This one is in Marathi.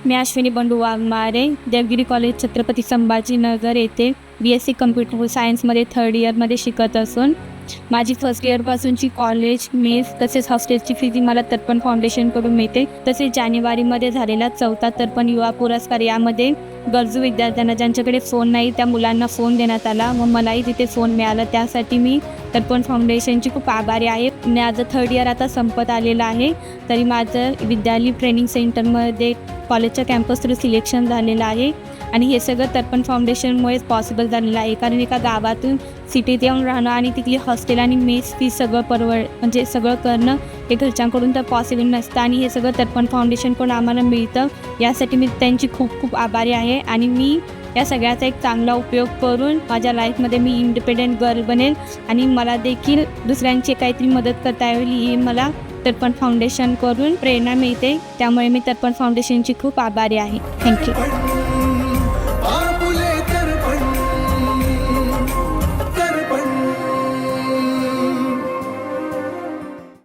मी अश्विनी बंडू वाघमारे, देवगिरी कॉलेज छत्रपती संभाजीनगर येथे BSc कम्प्युटर सायन्समध्ये 3rd इयरमध्ये शिकत असून माझी फर्स्ट इयरपासूनची कॉलेज, मेस तसेच हॉस्टेलची फी मला तर्पण फाउंडेशनकडून मिळते. तसेच जानेवारीमध्ये झालेला 4था तर्पण युवा पुरस्कार यामध्ये गरजू विद्यार्थ्यांना ज्यांच्याकडे फोन नाही त्या मुलांना फोन देण्यात आला व मलाही तिथे फोन मिळाला. त्यासाठी मी तर्पण फाउंडेशनची खूप आभारी आहे. माझं 3rd इयर आता संपत आलेलं आहे, तरी माझं विद्यालय ट्रेनिंग सेंटरमध्ये कॉलेजच्या कॅम्पस थ्रू सिलेक्शन झालेलं आहे आणि हे सगळं तर्पण फाउंडेशनमुळेच पॉसिबल झालेलं आहे. कारण एका गावातून सिटीत येऊन राहणं आणि तिथली हॉस्टेल आणि मेस फी सगळं म्हणजे सगळं करणं हे घरच्यांकडून तर पॉसिबल नसतं आणि हे सगळं तर्पण फाउंडेशनकडून आम्हाला मिळतं. यासाठी मी त्यांची खूप खूप आभारी आहे आणि मी या सगळ्याचा एक चांगला उपयोग करून माझ्या लाईफमध्ये मी इंडिपेंडंट गर्ल बनेल आणि मला देखील दुसऱ्यांची काहीतरी मदत करता येईल ही मला तर्पण फाउंडेशनकडून प्रेरणा मिळते. त्यामुळे मी तर्पण फाउंडेशनची खूप आभारी आहे. थँक्यू.